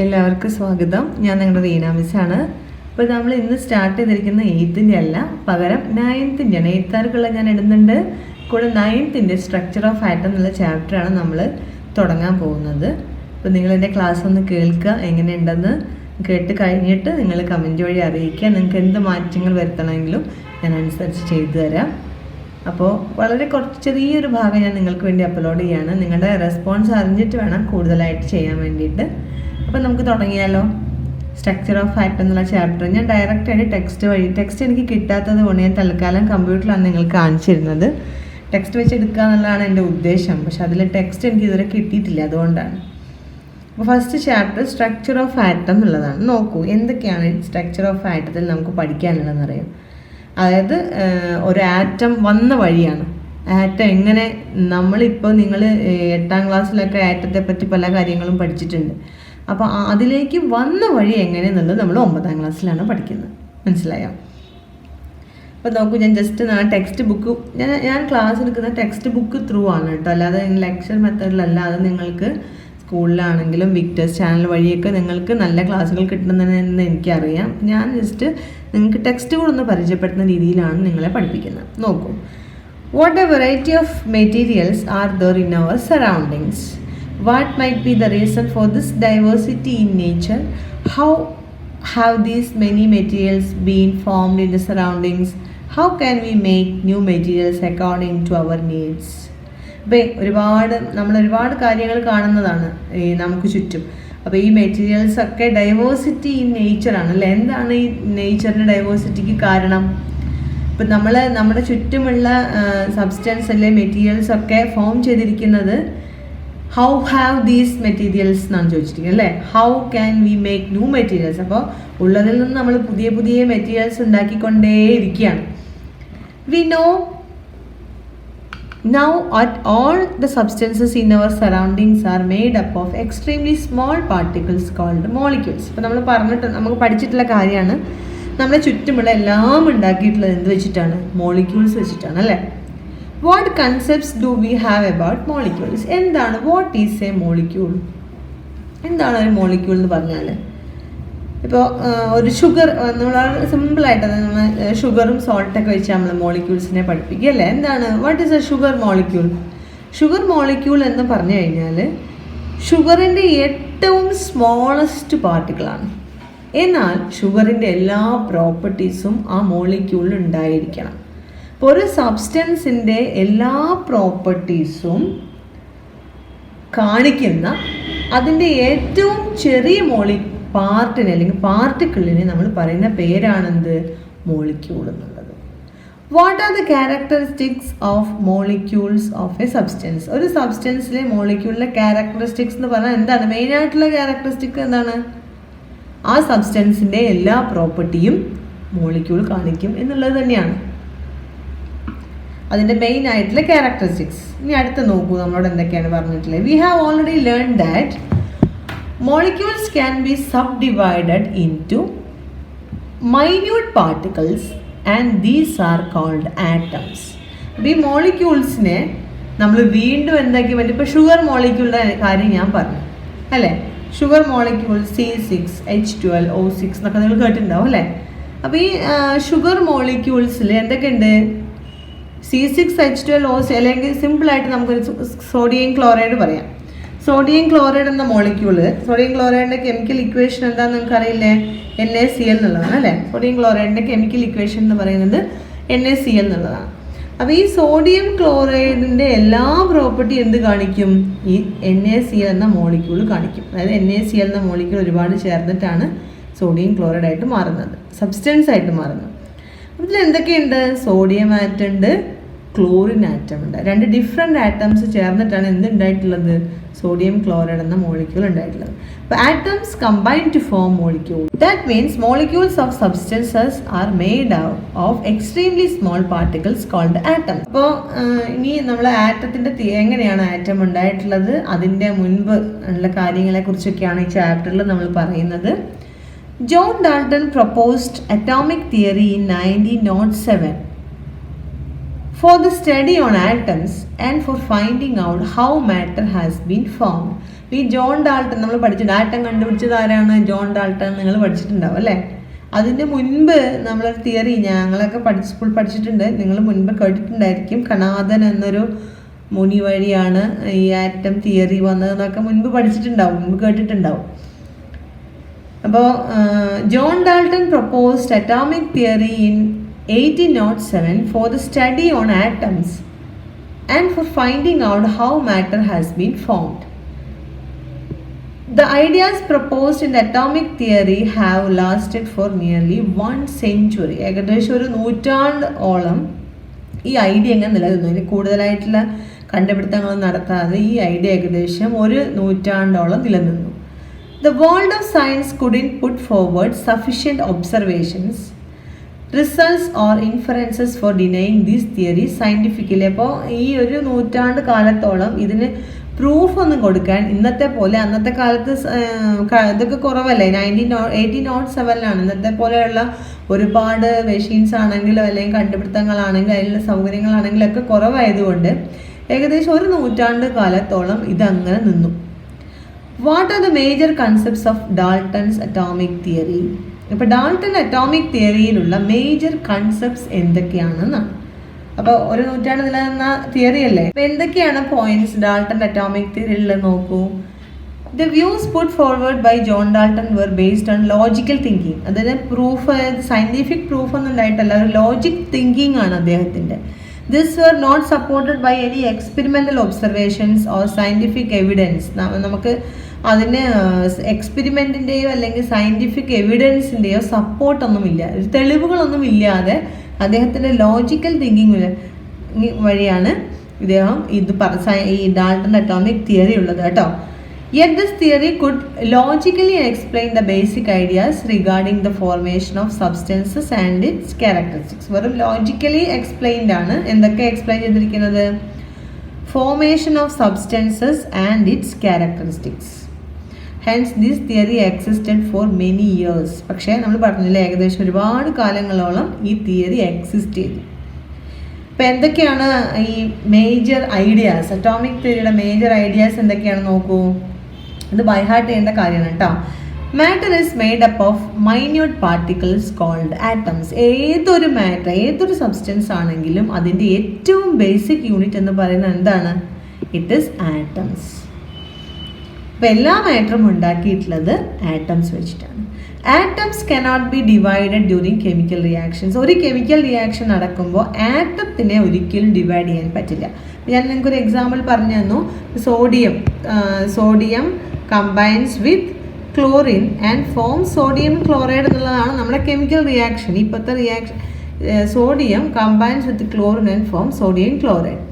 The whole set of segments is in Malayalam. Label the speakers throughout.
Speaker 1: എല്ലാവർക്കും സ്വാഗതം. ഞാൻ നിങ്ങളുടെ റീന മിസ്സാണ്. അപ്പോൾ നമ്മൾ ഇന്ന് സ്റ്റാർട്ട് ചെയ്തിരിക്കുന്ന 8th അല്ല, പകരം 9th ആണ്. 8th ഞാൻ ഇടുന്നുണ്ട്. കൂടെ 9th സ്ട്രക്ചർ ഓഫ് ആറ്റം എന്നുള്ള ചാപ്റ്ററാണ് നമ്മൾ തുടങ്ങാൻ പോകുന്നത്. അപ്പോൾ നിങ്ങളെൻ്റെ ക്ലാസ് ഒന്ന് കേൾക്കുക, എങ്ങനെയുണ്ടെന്ന് കേട്ട് കഴിഞ്ഞിട്ട് നിങ്ങൾ കമൻറ്റ് വഴി അറിയിക്കുക. നിങ്ങൾക്ക് എന്ത് മാറ്റങ്ങൾ വരുത്തണമെങ്കിലും ഞാൻ അനുസരിച്ച് ചെയ്തു തരാം. അപ്പോൾ വളരെ ചെറിയൊരു ഭാഗം ഞാൻ നിങ്ങൾക്ക് വേണ്ടി അപ്ലോഡ് ചെയ്യാണ്. നിങ്ങളുടെ റെസ്പോൺസ് അറിഞ്ഞിട്ട് വേണം കൂടുതലായിട്ട് ചെയ്യാൻ വേണ്ടിയിട്ട്. അപ്പോൾ നമുക്ക് തുടങ്ങിയാലോ. സ്ട്രക്ചർ ഓഫ് ആറ്റം എന്നുള്ള ചാപ്റ്റർ ഞാൻ ഡയറക്റ്റായിട്ട് ടെക്സ്റ്റ് എനിക്ക് കിട്ടാത്തത് കൊണ്ട് ഞാൻ തൽക്കാലം കമ്പ്യൂട്ടറിലാണ് നിങ്ങൾക്ക് കാണിച്ചിരുന്നത്. ടെക്സ്റ്റ് വെച്ച് എടുക്കുക എന്നുള്ളതാണ് എൻ്റെ ഉദ്ദേശം. പക്ഷെ അതിൽ ടെക്സ്റ്റ് എനിക്ക് ഇതുവരെ കിട്ടിയിട്ടില്ല, അതുകൊണ്ടാണ്. അപ്പോൾ first chapter structure of atom എന്നുള്ളതാണ്. നോക്കൂ, എന്തൊക്കെയാണ് സ്ട്രക്ചർ ഓഫ് ആറ്റത്തിൽ നമുക്ക് പഠിക്കാനുള്ളതെന്ന് അറിയാം. അതായത് ഒരു ആറ്റം വന്ന വഴിയാണ്. ആറ്റം എങ്ങനെ, നമ്മളിപ്പോൾ നിങ്ങൾ 8th ക്ലാസ്സിലൊക്കെ ആറ്റത്തെ പറ്റി പല കാര്യങ്ങളും പഠിച്ചിട്ടുണ്ട്. അപ്പോൾ അതിലേക്ക് വന്ന വഴി എങ്ങനെയെന്നുള്ളത് നമ്മൾ 9th ക്ലാസ്സിലാണ് പഠിക്കുന്നത്. മനസ്സിലായോ? അപ്പോൾ നോക്കൂ, ഞാൻ ജസ്റ്റ് ടെക്സ്റ്റ് ബുക്ക് ഞാൻ ക്ലാസ് എടുക്കുന്ന ടെക്സ്റ്റ് ബുക്ക് ത്രൂ ആണ് കേട്ടോ, അല്ലാതെ ലെക്ചർ മെത്തേഡിലല്ല. അത് നിങ്ങൾക്ക് സ്കൂളിലാണെങ്കിലും വിക്ടേഴ്സ് ചാനൽ വഴിയൊക്കെ നിങ്ങൾക്ക് നല്ല ക്ലാസ്സുകൾ കിട്ടുന്നതെന്ന് എനിക്കറിയാം. ഞാൻ ജസ്റ്റ് നിങ്ങൾക്ക് ടെക്സ്റ്റ് കൂടെ ഒന്ന് പരിചയപ്പെടുത്തുന്ന രീതിയിലാണ് നിങ്ങളെ പഠിപ്പിക്കുന്നത്. നോക്കൂ, what a variety of materials are there in our surroundings. What might be the reason for this diversity in nature? How have these many materials been formed in the surroundings? How can we make new materials according to our needs? അപ്പോൾ നമ്മൾ ഒരുപാട് കാര്യങ്ങൾ കാണുന്നതാണ് ഈ നമുക്ക് ചുറ്റും. അപ്പോൾ ഈ മെറ്റീരിയൽസ് ഒക്കെ ഡൈവേഴ്സിറ്റി ഇൻ നേച്ചറാണ് അല്ലേ. എന്താണ് ഈ നേച്ചറിൻ്റെ ഡൈവേഴ്സിറ്റിക്ക് കാരണം? ഇപ്പം നമ്മുടെ ചുറ്റുമുള്ള സബ്സ്റ്റൻസ് അല്ലെ മെറ്റീരിയൽസ് ഒക്കെ ഫോം ചെയ്തിരിക്കുന്നത് ഹൗ ഹാവ് ദീസ് മെറ്റീരിയൽസ് എന്നാണ് ചോദിച്ചിരിക്കുന്നത് അല്ലേ. How can we make new materials. അപ്പോൾ ഉള്ളതിൽ നിന്ന് നമ്മൾ പുതിയ പുതിയ മെറ്റീരിയൽസ് ഉണ്ടാക്കിക്കൊണ്ടേയിരിക്കുകയാണ്. We know now that all the substances in our surroundings are made up of extremely small particles called molecules. ഇപ്പോൾ നമ്മൾ നമുക്ക് പഠിച്ചിട്ടുള്ള കാര്യമാണ്. നമ്മുടെ ചുറ്റുമുള്ള എല്ലാം ഉണ്ടാക്കിയിട്ടുള്ളത് എന്ത് വെച്ചിട്ടാണ്? മോളിക്യൂൾസ് വെച്ചിട്ടാണ് അല്ലേ. What concepts do we have about molecules? എന്താണ് വാട്ട് ഈസ് എ മോളിക്യൂൾ? എന്താണ് ഒരു മോളിക്യൂൾ എന്ന് പറഞ്ഞാൽ? ഇപ്പോൾ ഒരു ഷുഗർ, നമ്മൾ സിമ്പിളായിട്ട് നമ്മൾ ഷുഗറും സോൾട്ടൊക്കെ വെച്ച് നമ്മൾ മോളിക്യൂൾസിനെ പഠിപ്പിക്കുക അല്ലേ. എന്താണ് what is A sugar molecule? Sugar molecule എന്ന് പറഞ്ഞു കഴിഞ്ഞാൽ ഷുഗറിൻ്റെ ഏറ്റവും സ്മോളസ്റ്റ് പാർട്ടിക്കിളാണ്. എന്നാൽ ഷുഗറിൻ്റെ എല്ലാ പ്രോപ്പർട്ടീസും ആ മോളിക്യൂളിൽ ഉണ്ടായിരിക്കണം. ഇപ്പോൾ ഒരു സബ്സ്റ്റൻസിൻ്റെ എല്ലാ പ്രോപ്പർട്ടീസും കാണിക്കുന്ന അതിൻ്റെ ഏറ്റവും ചെറിയ പാർട്ടിനെ അല്ലെങ്കിൽ പാർട്ടിക്കിളിനെ നമ്മൾ പറയുന്ന പേരാണെന്ത്? മോളിക്യൂൾ എന്നുള്ളത്. What are the characteristics of molecules of A substance? ഒരു സബ്സ്റ്റൻസിലെ മോളിക്യൂളിലെ ക്യാരക്ടറിസ്റ്റിക്സ് എന്ന് പറഞ്ഞാൽ എന്താണ്? മെയിനായിട്ടുള്ള ക്യാരക്ടറിസ്റ്റിക്സ് എന്താണ്? ആ സബ്സ്റ്റൻസിൻ്റെ എല്ലാ പ്രോപ്പർട്ടിയും മോളിക്യൂൾ കാണിക്കും എന്നുള്ളത് തന്നെയാണ് അതിൻ്റെ മെയിൻ ആയിട്ടുള്ള ക്യാരക്ടറിസ്റ്റിക്സ്. ഇനി അടുത്ത് നോക്കൂ, നമ്മളോട് എന്തൊക്കെയാണ് പറഞ്ഞിട്ടുള്ളത്. We have already learn that molecules can be subdivided into minute particles and these are called atoms. അപ്പോൾ ഈ മോളിക്യൂൾസിനെ നമ്മൾ വീണ്ടും എന്താക്കി പറ്റും? ഇപ്പോൾ ഷുഗർ മോളിക്യൂളിൻ്റെ കാര്യം ഞാൻ പറഞ്ഞു അല്ലേ. ഷുഗർ മോളിക്യൂൾ C6H12O6 എന്നൊക്കെ നിങ്ങൾ കേട്ടിട്ടുണ്ടാവും അല്ലേ. അപ്പോൾ ഈ ഷുഗർ മോളിക്യൂൾസിൽ എന്തൊക്കെയുണ്ട്? C6H12O6 അല്ലെങ്കിൽ സിമ്പിളായിട്ട് നമുക്കൊരു സോഡിയം ക്ലോറൈഡ് പറയാം. സോഡിയം ക്ലോറൈഡ് എന്ന മോളിക്യൂള്, സോഡിയം ക്ലോറൈഡിൻ്റെ കെമിക്കൽ ഇക്വേഷൻ എന്താണെന്ന് നിങ്ങൾക്ക് അറിയില്ലേ? NaCl എന്നുള്ളതാണ് അല്ലേ. സോഡിയം ക്ലോറൈഡിൻ്റെ കെമിക്കൽ ഇക്വേഷൻ എന്ന് പറയുന്നത് NaCl എന്നുള്ളതാണ്. അപ്പോൾ ഈ സോഡിയം ക്ലോറൈഡിൻ്റെ എല്ലാ പ്രോപ്പർട്ടി എന്ത് കാണിക്കും? ഈ NaCl എന്ന മോളിക്യൂൾ കാണിക്കും. അതായത് NaCl എന്ന മോളിക്യൂൾ ഒരുപാട് ചേർന്നിട്ടാണ് സോഡിയം ക്ലോറൈഡ് ആയിട്ട് മാറുന്നത്, സബ്സ്റ്റൻസ് ആയിട്ട് മാറുന്നത്. ഇതിൽ എന്തൊക്കെയുണ്ട്? സോഡിയം ആറ്റം ഉണ്ട്, ക്ലോറിൻ ആറ്റം ഉണ്ട്. 2 ഡിഫറെൻറ്റ് ആറ്റംസ് ചേർന്നിട്ടാണ് എന്തുണ്ടായിട്ടുള്ളത്? സോഡിയം ക്ലോറൈഡ് എന്ന മോളിക്യൂൾ ഉണ്ടായിട്ടുള്ളത്. അപ്പോൾ atoms combine to form molecule. That means molecules of substances are made of extremely small particles called atoms. അപ്പോൾ ഇനി നമ്മൾ ആറ്റത്തിൻ്റെ എങ്ങനെയാണ് ആറ്റം ഉണ്ടായിട്ടുള്ളത്, അതിൻ്റെ മുൻപ് ഉള്ള കാര്യങ്ങളെക്കുറിച്ചൊക്കെയാണ് ഈ ചാപ്റ്ററിൽ നമ്മൾ പറയുന്നത്. John Dalton proposed atomic theory in 1907 for the study on atoms and for finding out how matter has been formed. ഈ ജോൺ ഡാൾട്ടൺ നമ്മൾ പഠിച്ചിട്ടുണ്ട്. ആറ്റം കണ്ടുപിടിച്ചത് ആരാണ്? John Dalton. നിങ്ങൾ പഠിച്ചിട്ടുണ്ടാവും അല്ലേ? അതിന് മുൻപ് നമ്മളൊരു തിയറി ഞങ്ങളൊക്കെ സ്കൂൾ പഠിച്ചിട്ടുണ്ട്, നിങ്ങൾ മുൻപ് കേട്ടിട്ടുണ്ടായിരിക്കും. കണാദൻ എന്നൊരു മുനി വഴിയാണ് ഈ ആറ്റം തിയറി വന്നതെന്നൊക്കെ മുൻപ് പഠിച്ചിട്ടുണ്ടാവും, മുൻപ് കേട്ടിട്ടുണ്ടാവും. അപ്പോൾ John Dalton proposed atomic theory in 1807 for the study on atoms and for finding out how matter has been formed. The ideas proposed in the atomic theory have lasted for nearly 1 century. ഏകദേശം ഒരു നൂറ്റാണ്ടോളം ഈ ഐഡിയ എങ്ങനെ നിലനിന്നു. ഇനി കൂടുതലായിട്ടുള്ള കണ്ടുപിടുത്തങ്ങൾ നടത്താതെ ഈ ഐഡിയ ഏകദേശം ഒരു നൂറ്റാണ്ടോളം നിലനിന്നു. The world of science couldn't put forward sufficient observations, results or inferences for denying these theories scientifically. അപ്പോൾ ഈ ഒരു നൂറ്റാണ്ട് കാലത്തോളം ഇതിന് പ്രൂഫ് ഒന്നും കൊടുക്കാൻ ഇന്നത്തെ പോലെ, അന്നത്തെ കാലത്ത് ഇതൊക്കെ കുറവല്ലേ, 1807 ഇന്നത്തെ പോലെയുള്ള ഒരുപാട് മെഷീൻസ് ആണെങ്കിലും അല്ലെങ്കിൽ കണ്ടുപിടുത്തങ്ങളാണെങ്കിലും അതിനുള്ള സൗകര്യങ്ങളാണെങ്കിലും ഒക്കെ കുറവായതുകൊണ്ട് ഏകദേശം ഒരു നൂറ്റാണ്ട് കാലത്തോളം ഇതങ്ങനെ നിന്നു. What are the major concepts of Dalton's atomic theory? ഇപ്പോൾ ഡാൾട്ടൺ അറ്റോമിക് തിയറിയിലുള്ള മേജർ കൺസെപ്റ്റ്സ് എന്തൊക്കെയാണെന്നാണ്. അപ്പോൾ ഒരു നൂറ്റാണ്ട് നിലനിന്ന തിയറി അല്ലേ. അപ്പോൾ എന്തൊക്കെയാണ് പോയിന്റ്സ് ഡാൾട്ടൺ അറ്റോമിക് തിയറിയിൽ നോക്കൂ. The views put forward by John Dalton were based on logical thinking. അതായത് പ്രൂഫ്, സയൻറ്റിഫിക് പ്രൂഫ് ഒന്നും ഉണ്ടായിട്ടല്ല, ഒരു ലോജിക് തിങ്കിങ് ആണ് അദ്ദേഹത്തിൻ്റെ. This were not supported by any experimental observations or scientific evidence. നമുക്ക് അതിന് എക്സ്പെരിമെൻറ്റിൻ്റെയോ അല്ലെങ്കിൽ സയൻറ്റിഫിക് എവിഡൻസിൻ്റെയോ സപ്പോർട്ടൊന്നുമില്ല, തെളിവുകളൊന്നും ഇല്ലാതെ അദ്ദേഹത്തിൻ്റെ ലോജിക്കൽ തിങ്കിങ് വഴിയാണ് ഇദ്ദേഹം ഈ ഡാൾട്ടൺ അറ്റോമിക് തിയറി ഉള്ളത് കേട്ടോ. Yet this theory could logically explain the basic ideas regarding the formation of substances and its characteristics. വെറും ലോജിക്കലി എക്സ്പ്ലെയിൻഡ് ആണ്. എന്തൊക്കെ എക്സ്പ്ലെയിൻ ചെയ്തിരിക്കുന്നത്? Formation of substances and it's characteristics. Hence this theory existed for many years. പക്ഷേ നമ്മൾ പറഞ്ഞില്ലേ, ഏകദേശം ഒരുപാട് കാലങ്ങളോളം ഈ തിയറി എക്സിസ്റ്റ് ചെയ്തു. ഇപ്പം എന്തൊക്കെയാണ് ഈ മേജർ ഐഡിയാസ്, അറ്റോമിക് തിയറിയുടെ മേജർ ഐഡിയാസ് എന്തൊക്കെയാണ് നോക്കൂ. ഇത് ബൈഹാർട്ട് ചെയ്യേണ്ട കാര്യമാണ് കേട്ടോ. Matter is made up of minute particles called atoms. ഏതൊരു മാറ്റർ, ഏതൊരു സബ്സ്റ്റൻസ് ആണെങ്കിലും അതിൻ്റെ ഏറ്റവും ബേസിക് യൂണിറ്റ് എന്ന് പറയുന്നത് എന്താണ്? It is atoms. അപ്പോൾ എല്ലാ മാറ്ററും ഉണ്ടാക്കിയിട്ടുള്ളത് ആറ്റംസ് വെച്ചിട്ടാണ്. Atoms cannot be divided during chemical reactions. ഒരു കെമിക്കൽ റിയാക്ഷൻ നടക്കുമ്പോൾ ആറ്റത്തിനെ ഒരിക്കലും ഡിവൈഡ് ചെയ്യാൻ പറ്റില്ല. ഞാൻ നിങ്ങൾക്കൊരു എക്സാമ്പിൾ പറഞ്ഞു തന്നു. Sodium combines with chlorine and form sodium chloride എന്നുള്ളതാണ് നമ്മുടെ കെമിക്കൽ റിയാക്ഷൻ. ഇപ്പോഴത്തെ reaction sodium combines with chlorine and form sodium chloride.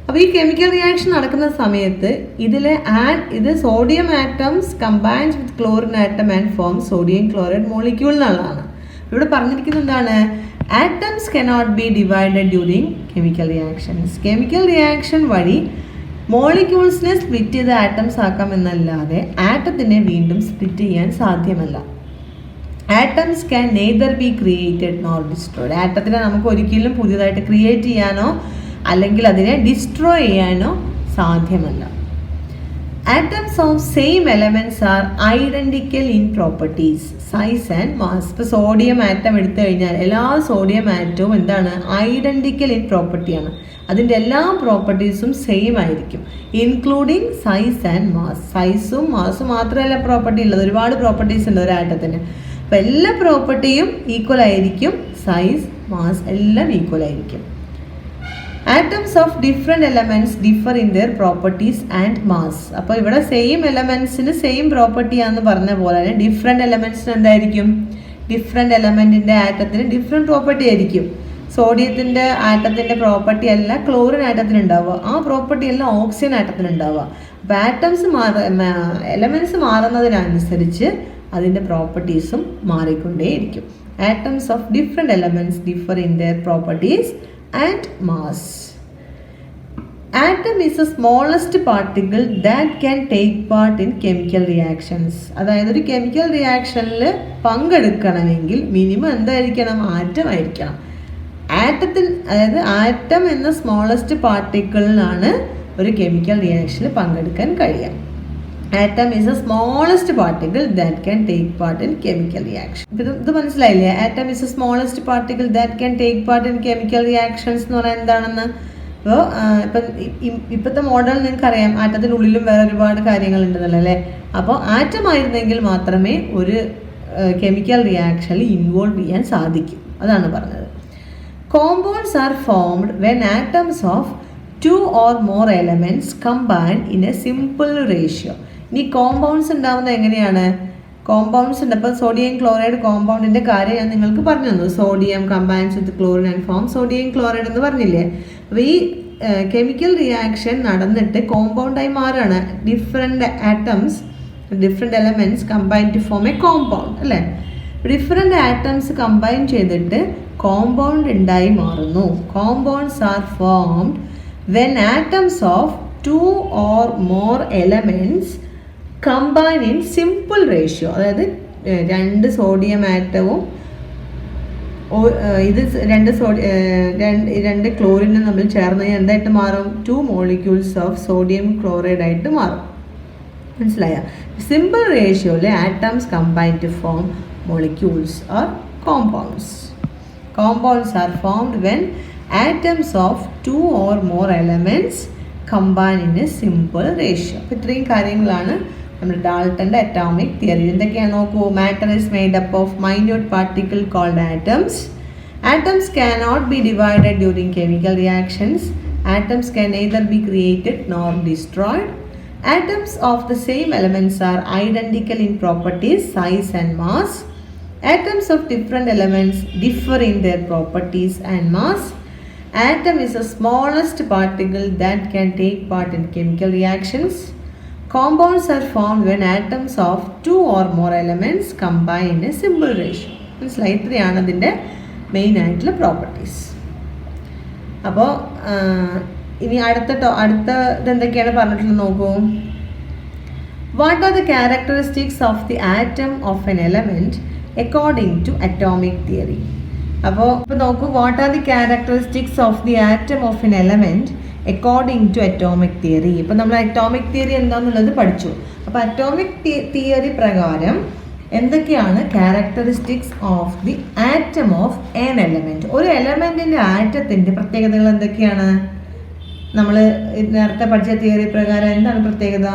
Speaker 1: അപ്പോൾ ഈ കെമിക്കൽ റിയാക്ഷൻ നടക്കുന്ന സമയത്ത് ഇത് sodium atoms combines with chlorine atom and form sodium chloride molecule എന്നുള്ളതാണ്. ഇവിടെ പറഞ്ഞിരിക്കുന്നത് എന്താണ്? Atoms cannot be divided during chemical reactions. Chemical reaction വഴി മോളിക്യൂൾസിനെ സ്പ്ലിറ്റ് ചെയ്ത് ആറ്റംസ് ആക്കാം എന്നല്ലാതെ ആറ്റത്തിനെ വീണ്ടും സ്പ്ലിറ്റ് ചെയ്യാൻ സാധ്യമല്ല. Atoms can neither be created nor destroyed. ആറ്റത്തിനെ നമുക്ക് ഒരിക്കലും പുതിയതായിട്ട് ക്രിയേറ്റ് ചെയ്യാനോ അല്ലെങ്കിൽ അതിനെ ഡിസ്ട്രോയ് ചെയ്യാനോ സാധ്യമല്ല. Atoms of same elements are identical in properties, size and mass. ഇപ്പോൾ സോഡിയം ആറ്റം എടുത്തു കഴിഞ്ഞാൽ എല്ലാ സോഡിയം ആറ്റവും എന്താണ്? ഐഡൻറ്റിക്കൽ ഇൻ പ്രോപ്പർട്ടിയാണ്. അതിൻ്റെ എല്ലാ പ്രോപ്പർട്ടീസും സെയിം ആയിരിക്കും, ഇൻക്ലൂഡിങ് സൈസ് ആൻഡ് മാസ്. സൈസും മാസും മാത്രമല്ല പ്രോപ്പർട്ടി ഉള്ളത്, ഒരുപാട് പ്രോപ്പർട്ടീസ് ഉണ്ട് ഒരു ആറ്റത്തിന്. അപ്പോൾ എല്ലാ പ്രോപ്പർട്ടിയും ഈക്വൽ ആയിരിക്കും, സൈസ് മാസ് എല്ലാം ഈക്വൽ ആയിരിക്കും. Atoms of different elements differ in their properties and mass. അപ്പോൾ ഇവിടെ സെയിം എലമെൻറ്റ്സിന് സെയിം പ്രോപ്പർട്ടിയാണെന്ന് പറഞ്ഞ പോലെ തന്നെ ഡിഫറെൻറ്റ് എലമെൻറ്റ്സിന് എന്തായിരിക്കും? ഡിഫറെൻറ്റ് എലമെൻറ്റിൻ്റെ ആറ്റത്തിന് ഡിഫറെൻറ്റ് പ്രോപ്പർട്ടി ആയിരിക്കും. സോഡിയത്തിൻ്റെ ആറ്റത്തിൻ്റെ പ്രോപ്പർട്ടി അല്ല ക്ലോറിൻ ആറ്റത്തിന് ഉണ്ടാവുക, ആ പ്രോപ്പർട്ടി അല്ല ഓക്സിജൻ ആറ്റത്തിന് ഉണ്ടാവുക. അപ്പോൾ ആറ്റംസ് എലമെൻറ്റ്സ് മാറുന്നതിനനുസരിച്ച് അതിൻ്റെ പ്രോപ്പർട്ടീസും മാറിക്കൊണ്ടേയിരിക്കും. Atoms of different elements differ in their properties and mass. Atom is the smallest particle that can take part in chemical reactions. അതായത് ഒരു കെമിക്കൽ റിയാക്ഷനിൽ പങ്കെടുക്കണമെങ്കിൽ മിനിമം എന്തായിരിക്കണം? ആറ്റം ആയിരിക്കണം. അതായത് ആറ്റം എന്ന സ്മോളസ്റ്റ് പാർട്ടിക്കിളിനാണ് ഒരു കെമിക്കൽ റിയാക്ഷനിൽ പങ്കെടുക്കാൻ കഴിയുക. Atom is the smallest particle that can take part in chemical reaction. ഇത് മനസ്സിലായില്ലേ? Atom is the smallest particle that can take part in chemical reactions എന്ന് പറഞ്ഞാൽ എന്താണെന്ന്. അപ്പോൾ ഇപ്പോഴത്തെ മോഡൽ നിങ്ങൾക്കറിയാം, ആറ്റത്തിനുള്ളിലും വേറെ ഒരുപാട് കാര്യങ്ങളുണ്ടെന്നല്ലോ അല്ലേ. അപ്പോൾ ആറ്റം ആയിരുന്നെങ്കിൽ മാത്രമേ ഒരു കെമിക്കൽ റിയാക്ഷനിൽ ഇൻവോൾവ് ചെയ്യാൻ സാധിക്കും, അതാണ് പറഞ്ഞത്. Compounds are formed when atoms of 2 or more elements combined in a simple ratio. ഇനി കോമ്പൗണ്ട്സ് ഉണ്ടാവുന്നത് എങ്ങനെയാണ്? കോമ്പൗണ്ട്സ് ഉണ്ട്. അപ്പോൾ സോഡിയം ക്ലോറൈഡ് കോമ്പൗണ്ടിൻ്റെ കാര്യം ഞാൻ നിങ്ങൾക്ക് പറഞ്ഞു തന്നു. Sodium combines with chlorine and form sodium chloride എന്ന് പറഞ്ഞില്ലേ. അപ്പോൾ ഈ കെമിക്കൽ റിയാക്ഷൻ നടന്നിട്ട് കോമ്പൗണ്ടായി മാറുകയാണ്. Different atoms, different elements combine to form a compound അല്ലേ. ഡിഫറെൻറ്റ് ആറ്റംസ് കമ്പൈൻ ചെയ്തിട്ട് കോമ്പൗണ്ട് ഉണ്ടായി മാറുന്നു. Compounds are formed when atoms of 2 or more elements combine in simple ratio. അതായത് 2 സോഡിയം ആറ്റവും ഇത് 2 ക്ലോറിനും തമ്മിൽ ചേർന്ന് എന്തായിട്ട് മാറും? 2 molecules ഓഫ് സോഡിയം ക്ലോറൈഡ് ആയിട്ട് മാറും. മനസ്സിലായ? സിമ്പിൾ റേഷ്യോയിൽ atoms combine to form molecules or compounds. Compounds are formed when atoms of 2 or more elements combine in a simple ratio. അപ്പോൾ ഇത്രയും കാര്യങ്ങളാണ് നമ്മുടെ ഡാൾട്ടൻ്റെ അറ്റോമിക് തിയറി. എന്തൊക്കെയാണ് നോക്കൂ. Matter is made up of minute particle called atoms. Atoms cannot be divided during chemical reactions. Atoms can neither be created nor destroyed. Atoms of the same elements are identical in properties, size and mass. Atoms of different elements differ in their properties and mass. Atom is the smallest particle that can take part in chemical reactions. Compounds are formed when atoms of 2 or more elements combine in a simple ratio. മനസ്സിലായി? ഇത്രയാണ് അതിൻ്റെ മെയിൻ ആയിട്ടുള്ള പ്രോപ്പർട്ടീസ്. അപ്പോൾ ഇനി അടുത്ത ഇതെന്തൊക്കെയാണ് പറഞ്ഞിട്ടുള്ളത് നോക്കൂ. What are the characteristics of the atom of an element according to atomic theory. അപ്പോൾ നോക്കൂ. What are the characteristics of the atom of an element according to atomic theory. ഇപ്പോൾ നമ്മൾ അറ്റോമിക് തിയറി എന്താണെന്നുള്ളത് പഠിച്ചു. അപ്പോൾ അറ്റോമിക് തിയറി പ്രകാരം എന്തൊക്കെയാണ് characteristics of the atom of an element? ഒരു എലമെൻറ്റിൻ്റെ ആറ്റത്തിൻ്റെ പ്രത്യേകതകൾ എന്തൊക്കെയാണ്? നമ്മൾ നേരത്തെ പഠിച്ച തിയറി പ്രകാരം എന്താണ് പ്രത്യേകത?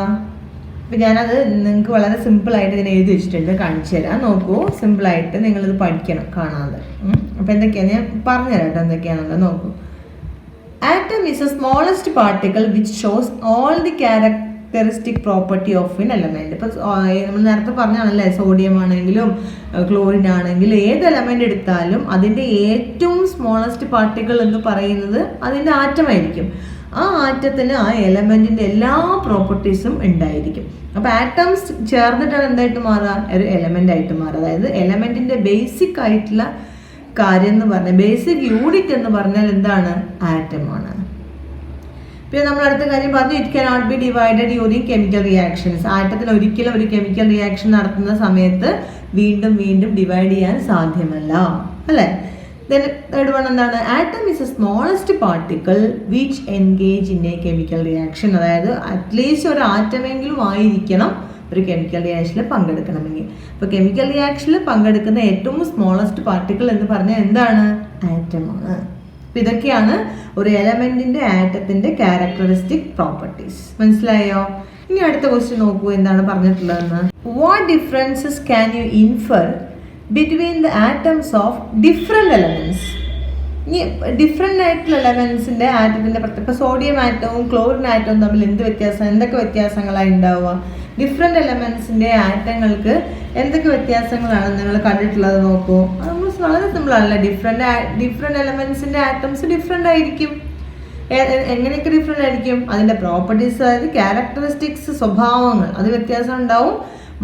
Speaker 1: അപ്പം ഞാനത് നിങ്ങൾക്ക് വളരെ സിമ്പിളായിട്ട് ഇതിനെ എഴുതി വെച്ചിട്ടുണ്ട്, കാണിച്ചു തരാം. നോക്കൂ, സിമ്പിളായിട്ട് നിങ്ങളിത് പഠിക്കണം കാണാതെ. അപ്പോൾ എന്തൊക്കെയാണ് ഞാൻ പറഞ്ഞുതരാം കേട്ടോ എന്തൊക്കെയാണെന്നുള്ളത്. നോക്കൂ. Atom is A smallest particle which shows all the characteristic property of in element. ഇപ്പോൾ നമ്മൾ നേരത്തെ പറഞ്ഞാണല്ലേ, സോഡിയം ആണെങ്കിലും ക്ലോറിൻ ആണെങ്കിലും ഏത് എലമെൻ്റ് എടുത്താലും അതിൻ്റെ ഏറ്റവും സ്മോളസ്റ്റ് പാർട്ടിക്കിൾ എന്ന് പറയുന്നത് അതിൻ്റെ ആറ്റമായിരിക്കും. ആ ആറ്റത്തിന് ആ എലമെൻറ്റിൻ്റെ എല്ലാ പ്രോപ്പർട്ടീസും ഉണ്ടായിരിക്കും. അപ്പോൾ ആറ്റംസ് ചേർന്നിട്ടാണ് എന്തായിട്ട് മാറുക? ഒരു എലമെൻ്റ് ആയിട്ട് മാറുക. അതായത് എലമെൻറ്റിൻ്റെ ബേസിക് ആയിട്ടുള്ള കാര്യം എന്ന് പറഞ്ഞാൽ, ബേസിക് യൂണിറ്റ് എന്ന് പറഞ്ഞാൽ എന്താണ്? ആറ്റമാണ്. പിന്നെ നമ്മൾ അടുത്ത കാര്യം പറഞ്ഞു, it cannot be divided during chemical reactions. ആറ്റത്തിന് ഒരിക്കലും ഒരു കെമിക്കൽ റിയാക്ഷൻ നടത്തുന്ന സമയത്ത് വീണ്ടും വീണ്ടും ഡിവൈഡ് ചെയ്യാൻ സാധ്യമല്ല, അല്ലേ? Then third one എന്താണ്? Atom is A smallest particle which engage in A chemical reaction. അതായത് അറ്റ്ലീസ്റ്റ് ഒരു ആറ്റമെങ്കിലും ആയിരിക്കണം ഒരു കെമിക്കൽ റിയാക്ഷനിൽ പങ്കെടുക്കണമെങ്കിൽ. അപ്പോൾ കെമിക്കൽ റിയാക്ഷനിൽ പങ്കെടുക്കുന്ന ഏറ്റവും സ്മോളസ്റ്റ് പാർട്ടിക്കിൾ എന്ന് പറഞ്ഞാൽ എന്താണ്? ആറ്റമാണ്. അപ്പോൾ ഇതൊക്കെയാണ് ഒരു എലമെൻറ്റിൻ്റെ ആറ്റത്തിൻ്റെ ക്യാരക്ടറിസ്റ്റിക് പ്രോപ്പർട്ടീസ്. മനസ്സിലായോ? ഇനി അടുത്ത ക്വസ്റ്റ്യൻ നോക്കൂ, എന്താണ് പറഞ്ഞിട്ടുള്ളതെന്ന്. What differences can you infer between the atoms of different elements? ഇനി ഡിഫറെൻ്റ് ആയിട്ടുള്ള എലമെൻസിൻ്റെ ആറ്റത്തിൻ്റെ പ്രത്യേക, ഇപ്പോൾ സോഡിയം ആറ്റവും ക്ലോറിൻ ആറ്റവും തമ്മിൽ എന്തൊക്കെ വ്യത്യാസങ്ങളാണ് ഉണ്ടാവുക? ഡിഫറെൻറ്റ് എലമെൻസിൻ്റെ ആറ്റങ്ങൾക്ക് എന്തൊക്കെ വ്യത്യാസങ്ങളാണ് നിങ്ങൾ കണ്ടിട്ടുള്ളത്? നോക്കൂ. അത് നമ്മൾ വളരെ സിമ്പിളാണല്ലോ. ഡിഫറെൻറ്റ് എലമെൻസിൻ്റെ ആറ്റംസ് ഡിഫറെൻ്റ് ആയിരിക്കും. എങ്ങനെയൊക്കെ ഡിഫറെൻ്റ് ആയിരിക്കും? അതിൻ്റെ പ്രോപ്പർട്ടീസ്, അതായത് ക്യാരക്ടറിസ്റ്റിക്സ്, സ്വഭാവങ്ങൾ, അത് വ്യത്യാസം ഉണ്ടാവും.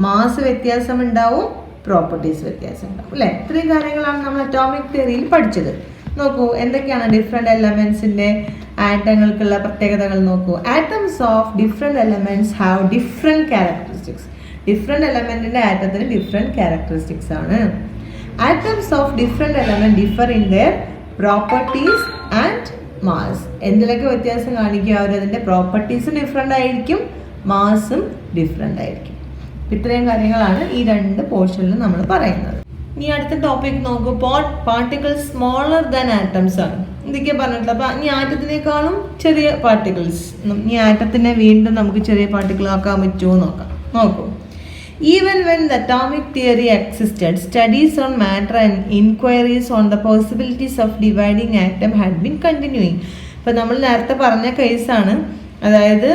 Speaker 1: മാസ് വ്യത്യാസം ഉണ്ടാവും, പ്രോപ്പർട്ടീസ് വ്യത്യാസം ഉണ്ടാവും, അല്ലേ? ഇത്രയും കാര്യങ്ങളാണ് നമ്മൾ അറ്റോമിക് തിയറിയിൽ പഠിച്ചത്. നോക്കൂ, എന്തൊക്കെയാണ് ഡിഫറെൻ്റ് എലമെൻസിൻ്റെ ആറ്റങ്ങൾക്കുള്ള പ്രത്യേകതകൾ നോക്കൂ. Atoms of different elements have different characteristics. Different എലമെൻറ്റിൻ്റെ ആറ്റത്തിന് ഡിഫറെൻറ്റ് ക്യാരക്ടറിസ്റ്റിക്സ് ആണ്. Atoms of different element differ in their properties and mass. എന്തിലൊക്കെ വ്യത്യാസം കാണിക്കുക? അതിൻ്റെ പ്രോപ്പർട്ടീസും ഡിഫറെൻ്റ് ആയിരിക്കും, മാസും ഡിഫറെൻ്റ് ആയിരിക്കും. ഇത്രയും കാര്യങ്ങളാണ് ഈ രണ്ട് പോർഷനിലും നമ്മൾ പറയുന്നത്. ഇനി അടുത്ത ടോപ്പിക് നോക്കൂ. പാർട്ടിക്കിൾസ് സ്മോളർ ദാൻ ആറ്റംസ് ആണ്. എന്തൊക്കെയാണ് പറഞ്ഞിട്ടുള്ളത്? അപ്പോൾ ഈ ആറ്റത്തിനേക്കാളും ചെറിയ പാർട്ടിക്കിൾസ്, ഈ ആറ്റത്തിനെ വീണ്ടും നമുക്ക് ചെറിയ പാർട്ടിക്കിൾ ആക്കാൻ പറ്റുമോ നോക്കാം. നോക്കൂ. Even when the atomic theory existed, studies on matter and inquiries on the possibilities of dividing atom had been continuing. ഇപ്പോൾ നമ്മൾ നേരത്തെ പറഞ്ഞ കേസാണ്, അതായത്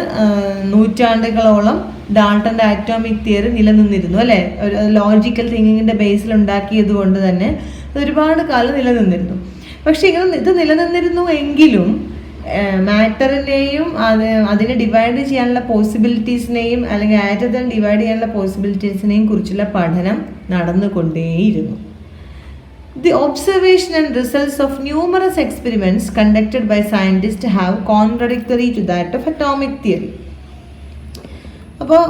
Speaker 1: നൂറ്റാണ്ടുകളോളം ഡാൾട്ടൻ്റെ ആറ്റോമിക് തിയറി നിലനിന്നിരുന്നു അല്ലേ. ഒരു ലോജിക്കൽ തിങ്കിങ്ങിൻ്റെ ബേസിൽ ഉണ്ടാക്കിയത് കൊണ്ട് തന്നെ ഒരുപാട് കാലം നിലനിന്നിരുന്നു. പക്ഷേ ഇത് നിലനിന്നിരുന്നു എങ്കിലും മാറ്ററിനെയും അതിനെ ഡിവൈഡ് ചെയ്യാനുള്ള പോസിബിലിറ്റീസിനെയും അല്ലെങ്കിൽ ആറ്റത്തിനെ ഡിവൈഡ് ചെയ്യാനുള്ള പോസിബിലിറ്റീസിനെയും കുറിച്ചുള്ള പഠനം നടന്നുകൊണ്ടേയിരുന്നു. The observation and results of numerous experiments conducted by scientists have contradictory to that of atomic theory. അപ്പോൾ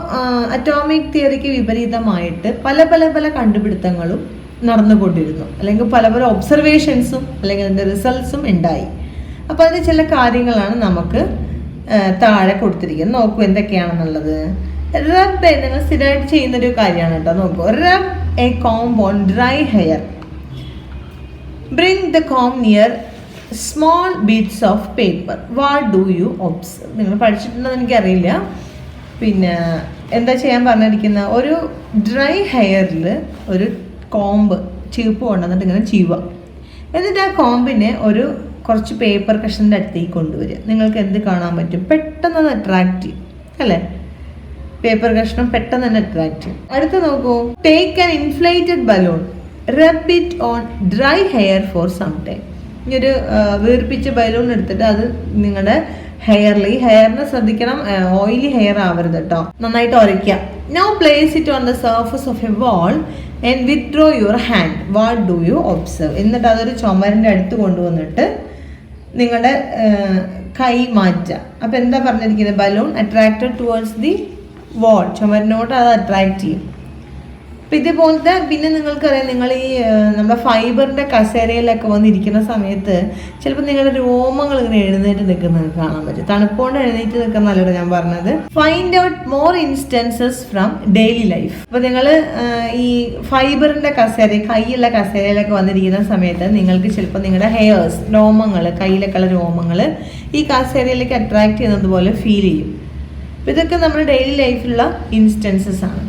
Speaker 1: അറ്റോമിക് തിയറിക്ക് വിപരീതമായിട്ട് പല പല പല കണ്ടുപിടുത്തങ്ങളും നടന്നുകൊണ്ടിരുന്നു, അല്ലെങ്കിൽ പല പല ഒബ്സർവേഷൻസും അല്ലെങ്കിൽ അതിൻ്റെ റിസൾട്ട്സും ഉണ്ടായി. അപ്പോൾ അതിന് ചില കാര്യങ്ങളാണ് നമുക്ക് താഴെ കൊടുത്തിരിക്കുന്നത്. നോക്കൂ എന്തൊക്കെയാണെന്നുള്ളത്. റബ് നിങ്ങൾ സ്ഥിരമായിട്ട് ചെയ്യുന്നൊരു കാര്യമാണ് കേട്ടോ. നോക്കൂ. Rub a comb on dry hair. Bring the comb near small bits of paper. What do you observe? നിങ്ങൾ പഠിച്ചിട്ടുണ്ടെന്ന് എനിക്കറിയില്ല. പിന്നെ എന്താ ചെയ്യാൻ പറഞ്ഞിരിക്കുന്ന, ഒരു ഡ്രൈ ഹെയറിൽ ഒരു കോംബ് ചീപ്പ് കൊണ്ടുവന്നിട്ട് ഇങ്ങനെ ചീവുക. എന്നിട്ട് ആ കോമ്പിനെ കുറച്ച് പേപ്പർ കഷ്ണൻ്റെ അടുത്തേക്ക് കൊണ്ടുവരിക. നിങ്ങൾക്ക് എന്ത് കാണാൻ പറ്റും? പെട്ടെന്ന് അത് അട്രാക്റ്റ് ചെയ്യും അല്ലേ. പേപ്പർ കഷ്ണം പെട്ടെന്ന് തന്നെ അട്രാക്റ്റ് ചെയ്യും. അടുത്ത് നോക്കൂ. Take an inflated balloon, rub it on dry hair for some time. ഈ ഒരു വീർപ്പിച്ച ബലൂൺ എടുത്തിട്ട് അത് നിങ്ങളുടെ ഹെയറിൽ, ഈ ഹെയറിനെ ശ്രദ്ധിക്കണം, ഓയിലി ഹെയർ ആവരുത് കേട്ടോ, നന്നായിട്ട് ഉരയ്ക്കാം. Now place it on the surface of a wall and withdraw your hand. What do you observe? എന്നിട്ട് അതൊരു ചുമരിൻ്റെ അടുത്ത് കൊണ്ടുവന്നിട്ട് നിങ്ങളുടെ കൈ മാറ്റുക. അപ്പോൾ എന്താ പറഞ്ഞിരിക്കുന്നത്? Balloon attracted towards the wall, ചുമരിനോട്ട് അത് അട്രാക്റ്റ് ചെയ്യും. അപ്പം ഇതുപോലത്തെ പിന്നെ നിങ്ങൾക്കറിയാം, നിങ്ങൾ ഈ നമ്മുടെ ഫൈബറിൻ്റെ കസേരയിലൊക്കെ വന്നിരിക്കുന്ന സമയത്ത് ചിലപ്പോൾ നിങ്ങളുടെ രോമങ്ങൾ ഇങ്ങനെ എഴുന്നേറ്റ് നിൽക്കുന്നത് കാണാൻ പറ്റും. തണുപ്പോണ്ട് എഴുന്നേറ്റ് നിൽക്കുന്നതല്ലോ ഞാൻ പറഞ്ഞത്. Find out more instances from daily life. അപ്പോൾ നിങ്ങൾ ഈ ഫൈബറിൻ്റെ കസേര, കൈയുള്ള കസേരയിലൊക്കെ വന്നിരിക്കുന്ന സമയത്ത് നിങ്ങൾക്ക് ചിലപ്പോൾ നിങ്ങളുടെ ഹെയർസ്, രോമങ്ങൾ, കയ്യിലൊക്കെയുള്ള രോമങ്ങൾ ഈ കസേരയിലേക്ക് അട്രാക്റ്റ് ചെയ്യുന്നത് പോലെ ഫീൽ ചെയ്യും. അപ്പോൾ ഇതൊക്കെ നമ്മുടെ ഡെയിലി ലൈഫിലുള്ള ഇൻസ്റ്റൻസസ് ആണ്.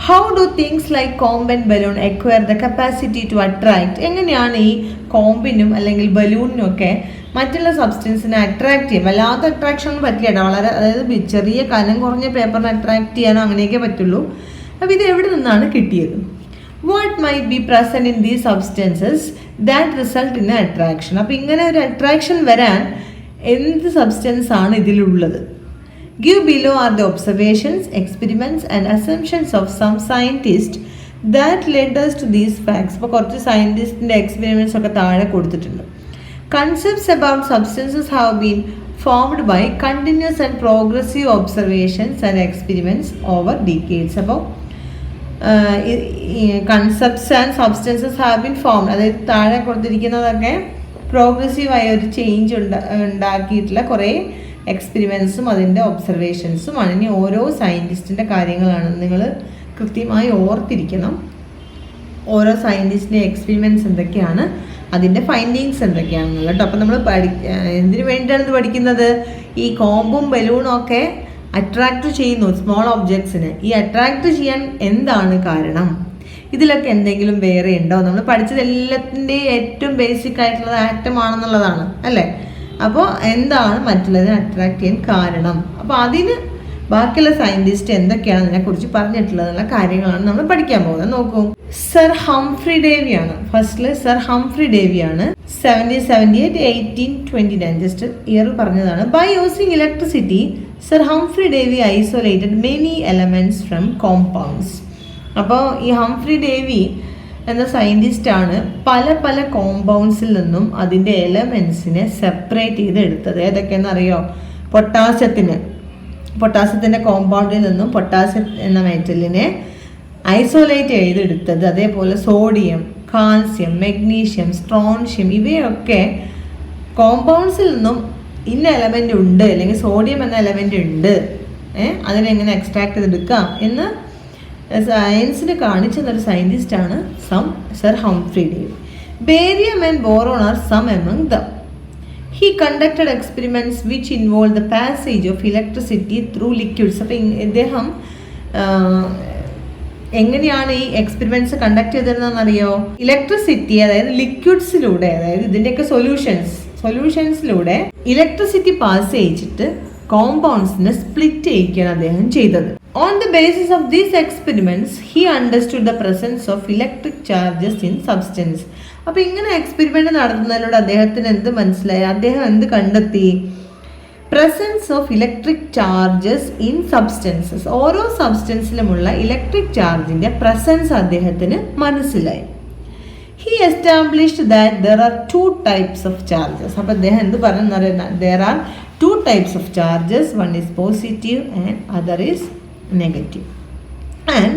Speaker 1: How do things like comb and balloon acquire the capacity to attract? എങ്ങനെയാണ് ഈ കോമ്പിനും അല്ലെങ്കിൽ ബലൂണിനും ഒക്കെ മറ്റുള്ള സബ്സ്റ്റൻസിനെ അട്രാക്ട് ചെയ്യും? വല്ലാത്ത അട്രാക്ഷൻ ഒന്നും പറ്റില്ല, വളരെ, അതായത് ചെറിയ കനം കുറഞ്ഞ പേപ്പറിനെ അട്രാക്ട് ചെയ്യാനോ അങ്ങനെയൊക്കെ പറ്റുള്ളൂ. അപ്പോൾ ഇത് എവിടെ നിന്നാണ് കിട്ടിയത്? What might be present in these substances that result in attraction? അപ്പോൾ ഇങ്ങനെ ഒരു അട്രാക്ഷൻ വരാൻ എന്ത് സബ്സ്റ്റൻസ് ആണ് ഇതിലുള്ളത്? Give below are the observations, experiments and assumptions of some scientists that led us to these facts. ഇപ്പോൾ കുറച്ച് സയൻറ്റിസ്റ്റിൻ്റെ എക്സ്പെരിമെൻറ്റ്സ് ഒക്കെ താഴെ കൊടുത്തിട്ടുണ്ട്. Concepts about substances have been formed by continuous and progressive observations and experiments over decades. അപ്പോൾ concepts and substances have been formed, അതായത് താഴെ കൊടുത്തിരിക്കുന്നതൊക്കെ പ്രോഗ്രസീവായ ഒരു ചേഞ്ച് ഉണ്ടാക്കിയിട്ടുള്ള കുറേ എക്സ്പെരിമെൻസും അതിൻ്റെ ഒബ്സർവേഷൻസുമാണ്. ഇനി ഓരോ സയൻറ്റിസ്റ്റിൻ്റെ കാര്യങ്ങളാണ്, നിങ്ങൾ കൃത്യമായി ഓർത്തിരിക്കണം. ഓരോ സയൻറ്റിസ്റ്റിൻ്റെ എക്സ്പെരിമെൻറ്റ്സ് എന്തൊക്കെയാണ്, അതിൻ്റെ ഫൈൻഡിങ്സ് എന്തൊക്കെയാണെന്നുള്ളത് കേട്ടോ. അപ്പോൾ നമ്മൾ എന്തിനു വേണ്ടിയാണ് ഇത് പഠിക്കുന്നത്? ഈ കോമ്പും ബലൂണും ഒക്കെ അട്രാക്റ്റ് ചെയ്യുന്നു സ്മോൾ ഒബ്ജക്ട്സിന്. ഈ അട്രാക്റ്റ് ചെയ്യാൻ എന്താണ് കാരണം? ഇതിലൊക്കെ എന്തെങ്കിലും വേറെ ഉണ്ടോ? നമ്മൾ പഠിച്ചത് എല്ലാത്തിൻ്റെയും ഏറ്റവും ബേസിക് ആയിട്ടുള്ളത് ആറ്റം ആണെന്നുള്ളതാണ് അല്ലേ. അപ്പോൾ എന്താണ് മറ്റുള്ളതിനെ അട്രാക്ട് ചെയ്യാൻ കാരണം? അപ്പോൾ അതിന് ബാക്കിയുള്ള സയൻറ്റിസ്റ്റ് എന്തൊക്കെയാണ് അതിനെക്കുറിച്ച് പറഞ്ഞിട്ടുള്ളതെന്നുള്ള കാര്യങ്ങളാണ് നമ്മൾ പഠിക്കാൻ പോകുന്നത്. നോക്കൂ. സർ ഹംഫ്രി ഡേവിയാണ് ഫസ്റ്റില്. സർ ഹംഫ്രി ഡേവിയാണ് 1778 1829, ജസ്റ്റ് ഇയർ പറഞ്ഞതാണ്. By using electricity sir Humphry Davy isolated many elements from compounds. അപ്പോൾ ഈ ഹംഫ്രി ഡേവി എന്ന സയൻറ്റിസ്റ്റാണ് പല പല കോമ്പൗണ്ട്സിൽ നിന്നും അതിൻ്റെ എലമെൻസിനെ സെപ്പറേറ്റ് ചെയ്ത് എടുത്തത്. ഏതൊക്കെയെന്നറിയോ? പൊട്ടാസ്യത്തിൻ്റെ കോമ്പൗണ്ടിൽ നിന്നും പൊട്ടാസ്യം എന്ന മെറ്റലിനെ ഐസൊലേറ്റ് ചെയ്തെടുത്തത്. അതേപോലെ സോഡിയം, കാൽസ്യം, മെഗ്നീഷ്യം, സ്ട്രോൺഷ്യം ഇവയൊക്കെ കോമ്പൗണ്ട്സിൽ നിന്നും ഇന്ന എലമെൻ്റ് ഉണ്ട്, അല്ലെങ്കിൽ സോഡിയം എന്ന എലമെൻ്റ് ഉണ്ട് അതിനെങ്ങനെ എക്സ്ട്രാക്ട് ചെയ്തെടുക്കാം എന്ന് സയൻസിന് കാണിച്ചു തന്നൊരു സയൻറ്റിസ്റ്റാണ് sir Humphry Davy. Barium and boron are some among them. He conducted experiments which involved the passage of electricity through liquids. അപ്പോൾ ഇദ്ദേഹം എങ്ങനെയാണ് ഈ എക്സ്പെരിമെന്റ്സ് കണ്ടക്ട് ചെയ്തിരുന്നതെന്ന് അറിയോ? ഇലക്ട്രിസിറ്റി, അതായത് ലിക്വിഡ്സിലൂടെ, അതായത് ഇതിൻ്റെയൊക്കെ സൊല്യൂഷൻസിലൂടെ ഇലക്ട്രിസിറ്റി പാസ് ചെയ്യിച്ചിട്ട് കോമ്പൗണ്ട്സിനെ സ്പ്ലിറ്റ് ചെയ്യിക്കുകയാണ് അദ്ദേഹം ചെയ്തത്. On the basis of these experiments, he understood the presence of electric charges in substance. അപ്പോൾ ഇങ്ങനെ എക്സ്പെരിമെന്റ് നടത്തുന്നതിലൂടെ അദ്ദേഹത്തിന് എന്ത് മനസ്സിലായി? അദ്ദേഹം എന്ത് കണ്ടെത്തി? Presence of electric charges in substances. ഓരോ സബ്സ്റ്റൻസിലുമുള്ള ഇലക്ട്രിക് ചാർജിന്റെ പ്രസൻസ് അദ്ദേഹത്തിന് മനസ്സിലായി. He established that there are two types of charges. അപ്പോൾ അദ്ദേഹം എന്ത് പറയുന്നത്? There are two types of charges. One is positive and other is negative. And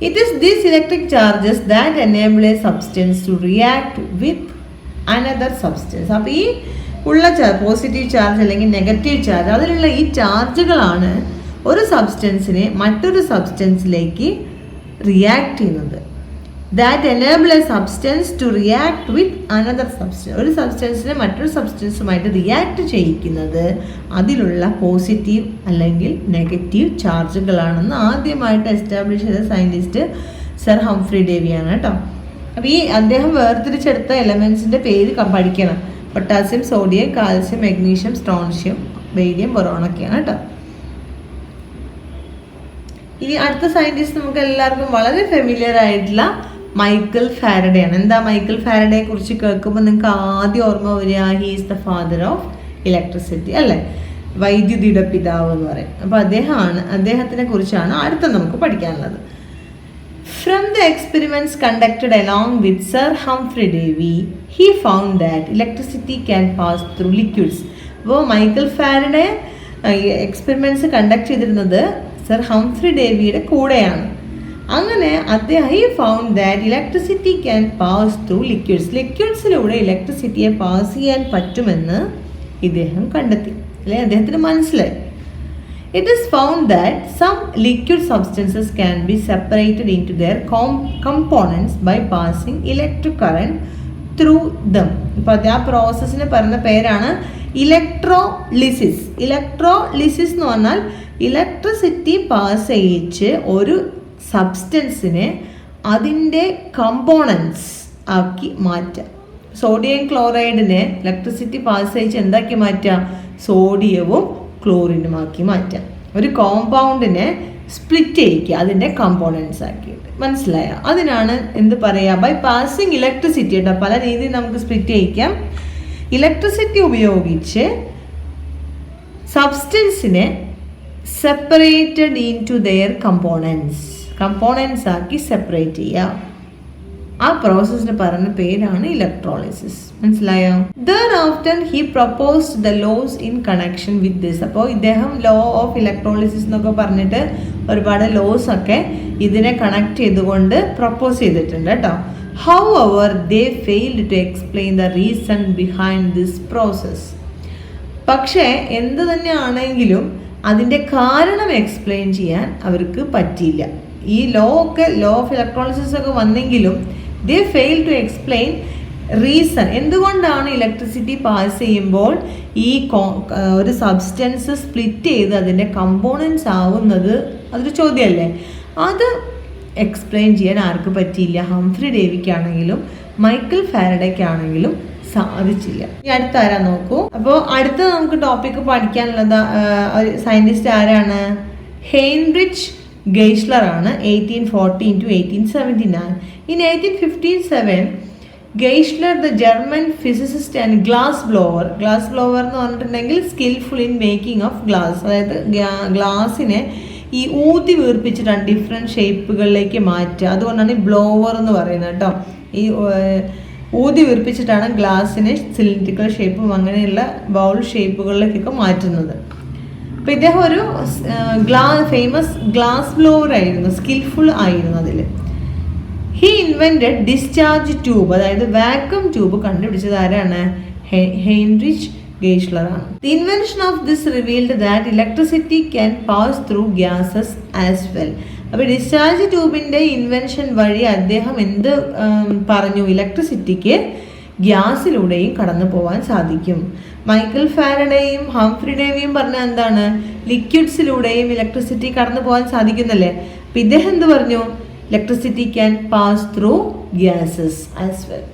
Speaker 1: it is these electric charges that enable a substance to react with another substance. അപ്പോൾ ഈ ഉള്ള പോസിറ്റീവ് ചാർജ് അല്ലെങ്കിൽ നെഗറ്റീവ് ചാർജ്, അതിലുള്ള ഈ ചാർജുകളാണ് ഒരു സബ്സ്റ്റൻസിനെ മറ്റൊരു സബ്സ്റ്റൻസിലേക്ക് റിയാക്ട് ചെയ്യുന്നത്. That enable a substance to react with another substance. ഒരു സബ്സ്റ്റൻസിനെ മറ്റൊരു സബ്സ്റ്റൻസുമായിട്ട് റിയാക്ട് ചെയ്യിക്കുന്നത് അതിലുള്ള പോസിറ്റീവ് അല്ലെങ്കിൽ നെഗറ്റീവ് ചാർജുകളാണെന്ന് ആദ്യമായിട്ട് എസ്റ്റാബ്ലിഷ് ചെയ്ത സയൻറ്റിസ്റ്റ് സർ ഹംഫ്രി ഡേവിയാണ് കേട്ടോ. അപ്പോൾ ഈ അദ്ദേഹം വേർതിരിച്ചെടുത്ത എലമെൻസിൻ്റെ പേര് പഠിക്കണം. Potassium, sodium, calcium, magnesium, strontium, barium, boron ഒക്കെയാണ് കേട്ടോ. ഇനി അടുത്ത സയൻറ്റിസ്റ്റ് നമുക്ക് എല്ലാവർക്കും വളരെ ഫെമിലിയർ ആയിട്ടുള്ള മൈക്കൽ ഫാരഡേ ആണ്. എന്താ മൈക്കൽ ഫാരഡയെ കുറിച്ച് കേൾക്കുമ്പോൾ നിങ്ങൾക്ക് ആദ്യം ഓർമ്മ വരിക? He is the father of electricity, അല്ലേ? വൈദ്യുതിയുടെ പിതാവ് എന്ന് പറയും. അപ്പോൾ അദ്ദേഹത്തിനെ കുറിച്ചാണ് അടുത്ത നമുക്ക് പഠിക്കാനുള്ളത്. From the experiments conducted along with Sir Humphrey Davy, he found that electricity can pass through liquids. അപ്പോൾ മൈക്കൽ ഫാരഡേ എക്സ്പെരിമെന്റ്സ് കണ്ടക്ട് ചെയ്തിരുന്നത് സർ ഹംഫ്രി ഡേവിയുടെ കൂടെയാണ്. അങ്ങനെ അദ്ദേഹം he found that electricity can pass through liquids. ലിക്വിഡ്സിലൂടെ ഇലക്ട്രിസിറ്റിയെ പാസ് ചെയ്യാൻ പറ്റുമെന്ന് ഇദ്ദേഹം കണ്ടെത്തി, അല്ലെ? അദ്ദേഹത്തിന് മനസ്സിലായി. It is found that some liquid substances can be separated into their components by passing electric current through them. ഇപ്പോൾ ആ പ്രോസസ്സിന് പറയുന്ന പേരാണ് ഇലക്ട്രോലിസിസ്. ഇലക്ട്രോലിസിസ് എന്ന് പറഞ്ഞാൽ ഇലക്ട്രിസിറ്റി പാസ് ചെയ്യിച്ച് ഒരു സബ്സ്റ്റൻസിനെ അതിൻ്റെ കമ്പോണൻസ് ആക്കി മാറ്റാം. സോഡിയം ക്ലോറൈഡിനെ ഇലക്ട്രിസിറ്റി പാസ് ചെയ്യിച്ച് എന്താക്കി മാറ്റാം? സോഡിയവും ക്ലോറിനുമാക്കി മാറ്റാം. ഒരു കോമ്പൗണ്ടിനെ സ്പ്ലിറ്റ് ചെയ്യിക്കുക അതിൻ്റെ കമ്പോണൻസ് ആക്കിയിട്ട്. മനസ്സിലായ? അതിനാണ് എന്ത് പറയുക? By passing electricity. കേട്ടോ, പല രീതിയിൽ നമുക്ക് സ്പ്ലിറ്റ് ചെയ്യിക്കാം. ഇലക്ട്രിസിറ്റി ഉപയോഗിച്ച് സബ്സ്റ്റൻസിനെ separated into their components ആക്കി സെപ്പറേറ്റ് ചെയ്യുക. ആ പ്രോസസ്സിന് പറയുന്ന പേരാണ് ഇലക്ട്രോളിസിസ്. മനസ്സിലായോ? Thereafter he proposed the laws in connection with this. അപ്പോൾ ഇദ്ദേഹം ലോ ഓഫ് ഇലക്ട്രോളിസിസ് എന്നൊക്കെ പറഞ്ഞിട്ട് ഒരുപാട് ലോസ് ഒക്കെ ഇതിനെ കണക്ട് ചെയ്തുകൊണ്ട് പ്രപ്പോസ് ചെയ്തിട്ടുണ്ട് കേട്ടോ. However, they failed to explain the reason behind this process. പക്ഷേ എന്ത് തന്നെയാണെങ്കിലും അതിൻ്റെ കാരണം എക്സ്പ്ലെയിൻ ചെയ്യാൻ അവർക്ക് പറ്റിയില്ല. ഈ ലോ ഓഫ് ഇലക്ട്രോളിസിസ് ഒക്കെ വന്നെങ്കിലും they fail to explain reason. എന്തുകൊണ്ടാണ് ഇലക്ട്രിസിറ്റി പാസ് ചെയ്യുമ്പോൾ ഈ ഒരു സബ്സ്റ്റൻസ് സ്പ്ലിറ്റ് ചെയ്ത് അതിൻ്റെ കമ്പോണൻസ് ആവുന്നത്? അതൊരു ചോദ്യമല്ലേ? അത് എക്സ്പ്ലെയിൻ ചെയ്യാൻ ആർക്ക് പറ്റിയില്ല? ഹംഫ്രി ഡേവിക്കാണെങ്കിലും മൈക്കൽ ഫാരഡേക്കാണെങ്കിലും സാധിച്ചില്ല. ഇനി അടുത്ത ആരാ നോക്കൂ. അപ്പോൾ അടുത്ത നമുക്ക് ടോപ്പിക്ക് പഠിക്കാനുള്ളത് സയൻറ്റിസ്റ്റ് ആരാണ്? ഹെൻറിച്ച് ഗെയ്ഷ്ലർ ആണ്. 1814 to 1879. In 1857 Geissler, the German physicist and glass blower എന്ന് പറഞ്ഞിട്ടുണ്ടെങ്കിൽ skilful in making of glass, അതായത് ഗ്ലാസിനെ ഈ ഊതി വീർപ്പിച്ചിട്ടാണ് ഡിഫറെൻറ്റ് ഷേപ്പുകളിലേക്ക് മാറ്റുക. അതുകൊണ്ടാണ് ഈ ബ്ലോവർ എന്ന് പറയുന്നത് കേട്ടോ. ഈ ഊതി വീർപ്പിച്ചിട്ടാണ് ഗ്ലാസിനെ സിലിണ്ടറിക്കൽ ഷേപ്പും അങ്ങനെയുള്ള ബൗൾ ഷേപ്പുകളിലേക്കൊക്കെ മാറ്റുന്നത്. അപ്പോൾ ഇദ്ദേഹം ഒരു ഫേമസ് ഗ്ലാസ് ബ്ലോവർ ആയിരുന്നു, സ്കിൽഫുൾ ആയിരുന്നു അതിൽ. ഹി ഇൻവെൻറ്റഡ് ഡിസ്ചാർജ് ട്യൂബ്, അതായത് വാക്വം ട്യൂബ് കണ്ടുപിടിച്ചത് ആരാണ്? ഹെൻറിച്ച് ഗെയ്ഷ്ലറാണ്. The invention of this revealed that electricity can pass through gases as well. അപ്പോൾ ഡിസ്ചാർജ് ട്യൂബിൻ്റെ ഇൻവെൻഷൻ വഴി അദ്ദേഹം എന്ത് പറഞ്ഞു? ഇലക്ട്രിസിറ്റിക്ക് ഗ്യാസിലൂടെയും കടന്നു പോകാൻ സാധിക്കും. മൈക്കൽ ഫാരഡേയും ഹംഫ്രി ഡേവിയും പറഞ്ഞ എന്താണ്? ലിക്വിഡ്സിലൂടെയും ഇലക്ട്രിസിറ്റി കടന്നു പോകാൻ സാധിക്കുന്നല്ലേ. അപ്പം ഇദ്ദേഹം എന്ത് പറഞ്ഞു? Electricity can pass through gases as well.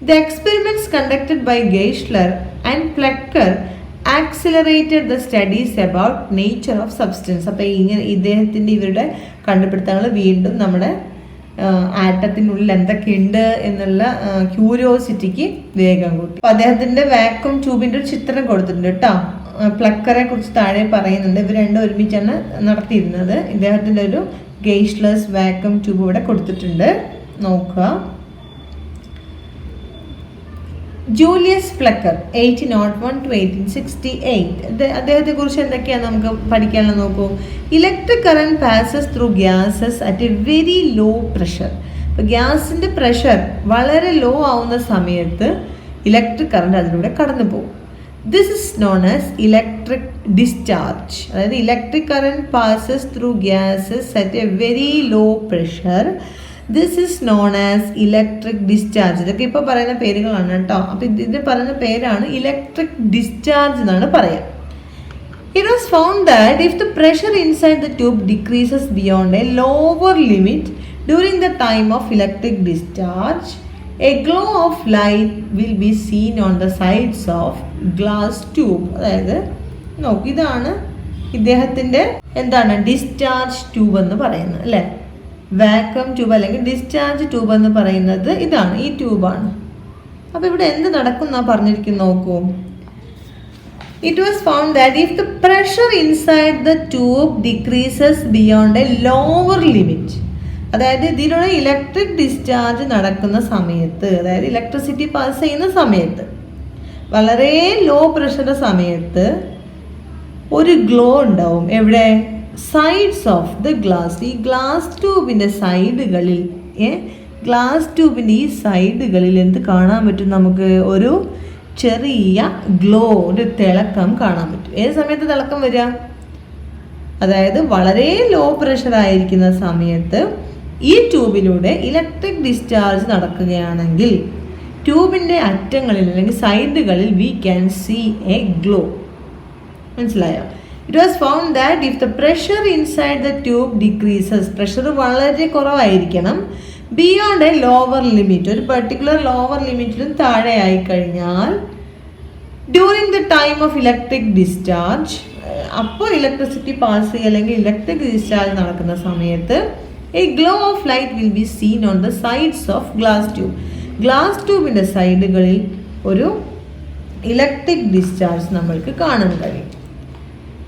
Speaker 1: The experiments conducted by Geissler and Plucker accelerated the studies about nature of substance. അപ്പോൾ ഇങ്ങനെ ഇവരുടെ കണ്ടുപിടുത്തങ്ങൾ വീണ്ടും നമ്മുടെ ആറ്റത്തിനുള്ളിൽ എന്തൊക്കെയുണ്ട് എന്നുള്ള ക്യൂരിയോസിറ്റിക്ക് വേഗം കൂട്ടി. അപ്പോൾ അദ്ദേഹത്തിൻ്റെ വാക്വം ട്യൂബിൻ്റെ ഒരു ചിത്രം കൊടുത്തിട്ടുണ്ട് കേട്ടോ. പ്ലക്കറെ കുറിച്ച് താഴെ പറയുന്നുണ്ട്. ഇവർ രണ്ടും ഒരുമിച്ചാണ് നടത്തിയിരുന്നത്. ഇദ്ദേഹത്തിൻ്റെ ഒരു ഗെയ്ഷ്ലേഴ്സ് വാക്വം ട്യൂബ് ഇവിടെ കൊടുത്തിട്ടുണ്ട്, നോക്കുക. Julius Plucker 1801 to 1868. അദ്ദേഹത്തെ കുറിച്ച് എന്തൊക്കെയാണ് നമുക്ക് പഠിക്കാനുള്ള നോക്കൂ. Electric current passes through gases at a very low pressure. ഇപ്പോൾ ഗ്യാസിൻ്റെ പ്രഷർ വളരെ ലോ ആവുന്ന സമയത്ത് ഇലക്ട്രിക് കറന്റ് അതിലൂടെ കടന്നു പോകും. This is known as electric discharge. അതായത് electric current passes through gases at a very low pressure. This is known as electric discharge. ഇതൊക്കെ ഇപ്പോൾ പറയുന്ന പേരുകളാണ് കേട്ടോ. അപ്പോൾ ഇതിന് പറയുന്ന പേരാണ് ഇലക്ട്രിക് ഡിസ്ചാർജ് എന്നാണ് പറയുക. It was found that if the pressure inside the tube decreases beyond a lower limit during the time of electric discharge, a glow of light will be seen on the sides of glass tube. അതായത് നോക്ക്, ഇതാണ് ഇദ്ദേഹത്തിൻ്റെ എന്താണ് ഡിസ്ചാർജ് ട്യൂബ് എന്ന് പറയുന്നത് അല്ലേ. വാക്വം ട്യൂബ് അല്ലെങ്കിൽ ഡിസ്ചാർജ് ട്യൂബ് എന്ന് പറയുന്നത് ഇതാണ്, ഈ ട്യൂബാണ്. അപ്പോൾ ഇവിടെ എന്ത് നടക്കും എന്നാ പറഞ്ഞിരിക്കുന്നു നോക്കൂ. It was found that if the pressure inside the tube decreases beyond a lower limit, അതായത് ഇതിലൂടെ ഇലക്ട്രിക് ഡിസ്ചാർജ് നടക്കുന്ന സമയത്ത്, അതായത് ഇലക്ട്രിസിറ്റി പാസ് ചെയ്യുന്ന സമയത്ത്, വളരെ ലോ പ്രഷർ സമയത്ത് ഒരു ഗ്ലോ ഉണ്ടാവും. എവിടെ? Sides of the glass. ഈ ഗ്ലാസ് ട്യൂബിൻ്റെ സൈഡുകളിൽ, ഗ്ലാസ് ട്യൂബിൻ്റെ ഈ സൈഡുകളിൽ എന്ത് കാണാൻ പറ്റും നമുക്ക്? ഒരു ചെറിയ ഗ്ലോ, ഒരു തിളക്കം കാണാൻ പറ്റും. ഏത് സമയത്ത് തിളക്കം വരിക? അതായത് വളരെ ലോ പ്രഷർ ആയിരിക്കുന്ന സമയത്ത് ഈ ട്യൂബിലൂടെ ഇലക്ട്രിക് ഡിസ്ചാർജ് നടക്കുകയാണെങ്കിൽ ട്യൂബിൻ്റെ അറ്റങ്ങളിൽ അല്ലെങ്കിൽ സൈഡുകളിൽ we can see a glow. മനസ്സിലായോ? It was found that if the pressure inside the tube decreases, pressure വളരെ കുറവായിരിക്കണം, ബിയോണ്ട് എ ലോവർ ലിമിറ്റ്, ഒരു പെർട്ടിക്കുലർ ലോവർ ലിമിറ്റിലും താഴെ ആയിക്കഴിഞ്ഞാൽ, during the time of electric discharge, അപ്പോൾ ഇലക്ട്രിസിറ്റി പാസ് ചെയ്യുക അല്ലെങ്കിൽ ഇലക്ട്രിക് ഡിസ്ചാർജ് നടക്കുന്ന സമയത്ത് a glow of light will be seen on the sides of glass tube. Glass ട്യൂബിൻ്റെ സൈഡുകളിൽ ഒരു ഇലക്ട്രിക് ഡിസ്ചാർജ് നമ്മൾക്ക് കാണാൻ കഴിയും.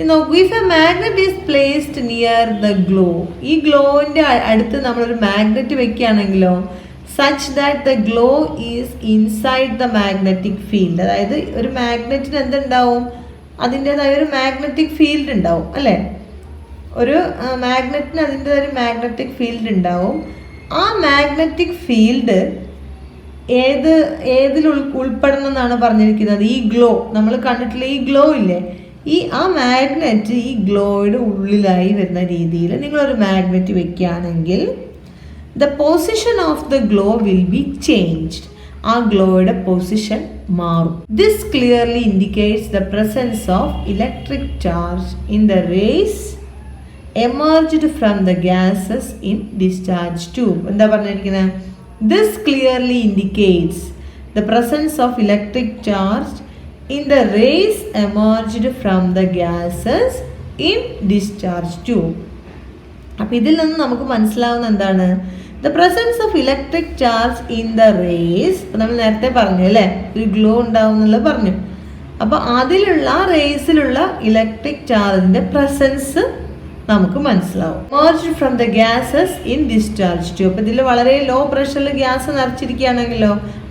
Speaker 1: നോക്കൂ, if a magnet is placed near the glow, ഈ ഗ്ലോവിൻ്റെ അടുത്ത് നമ്മളൊരു മാഗ്നറ്റ് വെക്കുകയാണെങ്കിലോ, such that the glow is inside the magnetic field. അതായത് ഒരു മാഗ്നറ്റിന് എന്തുണ്ടാവും? അതിൻ്റെതായ ഒരു മാഗ്നറ്റിക് ഫീൽഡ് ഉണ്ടാവും അല്ലേ. ഒരു മാഗ്നറ്റിന് അതിൻ്റെതായ ഒരു മാഗ്നറ്റിക് ഫീൽഡ് ഉണ്ടാവും. ആ മാഗ്നറ്റിക് ഫീൽഡ് ഏതിൽ ഉൾപ്പെടണം എന്നാണ് പറഞ്ഞിരിക്കുന്നത്? ഈ ഗ്ലോ, നമ്മൾ കണ്ടിട്ടുള്ള ഈ ഗ്ലോ ഇല്ലേ, ആ മാഗ്നറ്റ് ഈ ഗ്ലോയുടെ ഉള്ളിലായി വരുന്ന രീതിയിൽ നിങ്ങളൊരു മാഗ്നറ്റ് വെക്കുകയാണെങ്കിൽ the position of the glow will be changed. ആ ഗ്ലോയുടെ പൊസിഷൻ മാറും. This clearly indicates the presence of electric charge in the rays emerged from the gases in discharge tube. എന്താ പറഞ്ഞിരിക്കുന്നത്? This clearly indicates the presence of electric charge in the rays emerged from the gases in discharge tube. അപ്പോൾ ഇതിൽ നിന്ന് നമുക്ക് മനസ്സിലാവുന്ന എന്താണ്? the presence of electric charge in the rays. നമ്മൾ നേരത്തെ പറഞ്ഞു അല്ലേ, ഒരു ഗ്ലോ ഉണ്ടാവും എന്നുള്ളത് പറഞ്ഞു. അപ്പോൾ അതിലുള്ള റേസിലുള്ള ഇലക്ട്രിക് ചാർജിൻ്റെ പ്രസൻസ് നമുക്ക് മനസ്സിലാവും. emerged from the gases in discharge tube. അപ്പോൾ ഇതിൽ വളരെ ലോ പ്രഷറിൽ ഗ്യാസ് നിറച്ചിരിക്കുകയാണെങ്കിലോ,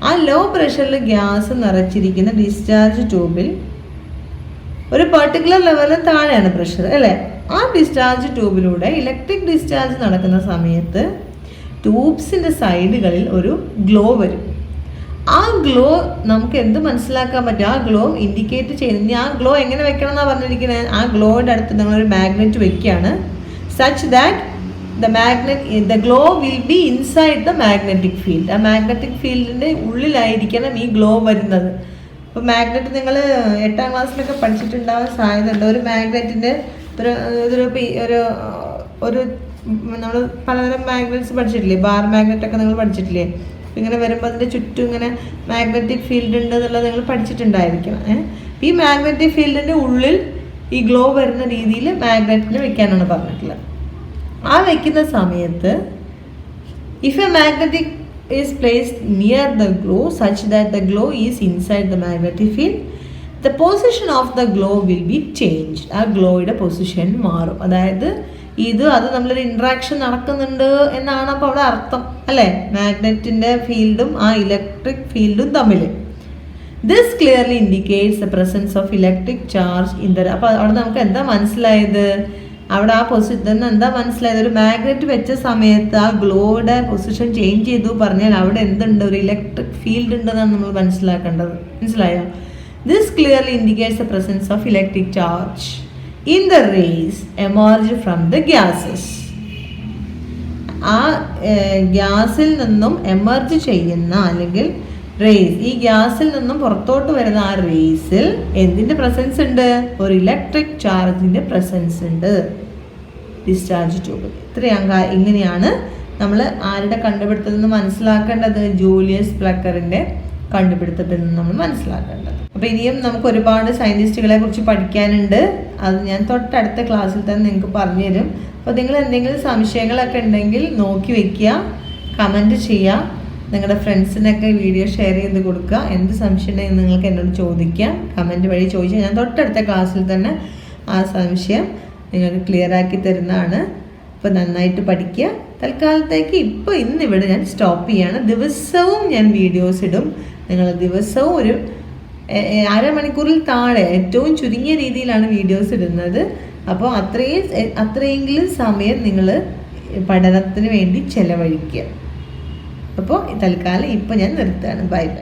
Speaker 1: ആ ലോ പ്രഷറിൽ ഗ്യാസ് നിറച്ചിരിക്കുന്ന ഡിസ്ചാർജ് ട്യൂബിൽ ഒരു പെർട്ടിക്കുലർ ലെവലിൽ താഴെയാണ് പ്രഷർ അല്ലേ. ആ ഡിസ്ചാർജ് ട്യൂബിലൂടെ ഇലക്ട്രിക് ഡിസ്ചാർജ് നടക്കുന്ന സമയത്ത് ട്യൂബ്സിൻ്റെ സൈഡുകളിൽ ഒരു ഗ്ലോ വരും. ആ ഗ്ലോ നമുക്ക് എന്ത് മനസ്സിലാക്കാൻ പറ്റും? ആ ഗ്ലോ ഇൻഡിക്കേറ്റ് ചെയ്യുന്നത്. ആ ഗ്ലോ എങ്ങനെ വെക്കണം എന്നാണ് പറഞ്ഞിരിക്കുന്നത്? ആ ഗ്ലോയുടെ അടുത്ത് നിങ്ങളൊരു മാഗ്നറ്റ് വെക്കുകയാണ്. Such that the glow will be inside the magnetic field. ആ മാഗ്നറ്റിക് ഫീൽഡിൻ്റെ ഉള്ളിലായിരിക്കണം ഈ ഗ്ലോ വരുന്നത്. ഇപ്പോൾ മാഗ്നറ്റ് നിങ്ങൾ 8ാം ക്ലാസ്സിലൊക്കെ പഠിച്ചിട്ടുണ്ടാവാൻ സാധ്യതയുണ്ട്. ഒരു മാഗ്നറ്റിൻ്റെ ഒരു നമ്മൾ പലതരം മാഗ്നറ്റ്സ് പഠിച്ചിട്ടില്ലേ? ബാർ മാഗ്നറ്റൊക്കെ നിങ്ങൾ പഠിച്ചിട്ടില്ലേ? ഇങ്ങനെ വരുമ്പോൾ അതിൻ്റെ ചുറ്റും ഇങ്ങനെ മാഗ്നറ്റിക് ഫീൽഡ് ഉണ്ട് എന്നുള്ളത് നിങ്ങൾ പഠിച്ചിട്ടുണ്ടായിരിക്കണം. ഈ മാഗ്നറ്റിക് ഫീൽഡിൻ്റെ ഉള്ളിൽ ഈ ഗ്ലോ വരുന്ന രീതിയിൽ മാഗ്നറ്റിന് വെക്കാനാണ് പറഞ്ഞിട്ടുള്ളത്. ആ വയ്ക്കുന്ന സമയത്ത് if a magnetic is placed near the glow such that the glow is inside the magnetic field, the position of the glow will be changed. ആ ഗ്ലോയുടെ പൊസിഷൻ മാറും. അതായത് അത് നമ്മളൊരു ഇൻട്രാക്ഷൻ നടക്കുന്നുണ്ട് എന്നാണ് അപ്പോൾ അവിടെ അർത്ഥം, അല്ലേ? മാഗ്നറ്റിൻ്റെ ഫീൽഡും ആ ഇലക്ട്രിക് ഫീൽഡും തമ്മിൽ. This clearly indicates the presence of electric charge in the. അപ്പോൾ അവിടെ നമുക്ക് എന്താ മനസ്സിലായത്? അവിടെ ആ പൊസിഷൻ എന്താ മനസ്സിലായത്? ഒരു മാഗ്നറ്റ് വെച്ച സമയത്ത് ആ ഗ്ലോയുടെ പൊസിഷൻ ചേഞ്ച് ചെയ്തു പറഞ്ഞാൽ അവിടെ എന്തുണ്ട്? ഒരു ഇലക്ട്രിക് ഫീൽഡ് ഉണ്ടെന്നാണ് നമ്മൾ മനസ്സിലാക്കേണ്ടത്. മനസ്സിലായോ? This clearly indicates the presence of electric charge in the rays emerge from the gases. ആ ഗ്യാസിൽ നിന്നും എമർജ് ചെയ്യുന്ന അല്ലെങ്കിൽ റേസ്, ഈ ഗ്യാസിൽ നിന്നും പുറത്തോട്ട് വരുന്ന ആ റേസിൽ എന്തിൻ്റെ പ്രസൻസ് ഉണ്ട്? ഒരു ഇലക്ട്രിക് ചാർജിൻ്റെ പ്രസൻസ് ഉണ്ട് ഡിസ്ചാർജ് ട്യൂബിൽ. ഇങ്ങനെയാണ് നമ്മൾ ആരുടെ കണ്ടുപിടുത്തത്തിൽ നിന്ന് മനസ്സിലാക്കേണ്ടത്? ജൂലിയസ് പ്ലക്കറിൻ്റെ കണ്ടുപിടുത്തത്തിൽ നിന്ന് നമ്മൾ മനസ്സിലാക്കേണ്ടത്. അപ്പോൾ ഇനിയും നമുക്ക് ഒരുപാട് സയൻറ്റിസ്റ്റുകളെ കുറിച്ച് പഠിക്കാനുണ്ട്. അത് ഞാൻ തൊട്ടടുത്ത ക്ലാസ്സിൽ തന്നെ നിങ്ങൾക്ക് പറഞ്ഞു തരും. അപ്പോൾ നിങ്ങൾ എന്തെങ്കിലും സംശയങ്ങളൊക്കെ ഉണ്ടെങ്കിൽ നോക്കി വയ്ക്കുക, കമൻറ്റ് ചെയ്യുക, നിങ്ങളുടെ ഫ്രണ്ട്സിനൊക്കെ വീഡിയോ ഷെയർ ചെയ്ത് കൊടുക്കുക. എന്ത് സംശയം ഉണ്ടെങ്കിൽ നിങ്ങൾക്ക് എന്നോട് ചോദിക്കാം, കമൻറ്റ് വഴി ചോദിച്ചാൽ ഞാൻ തൊട്ടടുത്ത ക്ലാസ്സിൽ തന്നെ ആ സംശയം നിങ്ങൾക്ക് ക്ലിയർ ആക്കി തരുന്നതാണ്. അപ്പോൾ നന്നായിട്ട് പഠിക്കുക. തൽക്കാലത്തേക്ക് ഇന്നിവിടെ ഞാൻ സ്റ്റോപ്പ് ചെയ്യാണ്. ദിവസവും ഞാൻ വീഡിയോസ് ഇടും. നിങ്ങൾ ദിവസവും ഒരു അരമണിക്കൂറിൽ താഴെ ഏറ്റവും ചുരുങ്ങിയ രീതിയിലാണ് വീഡിയോസ് ഇടുന്നത്. അപ്പോൾ അത്രയെങ്കിലും സമയം നിങ്ങൾ പഠനത്തിന് വേണ്ടി ചെലവഴിക്കുക. അപ്പോൾ തൽക്കാലം ഞാൻ നിർത്തുകയാണ്. Bye bye.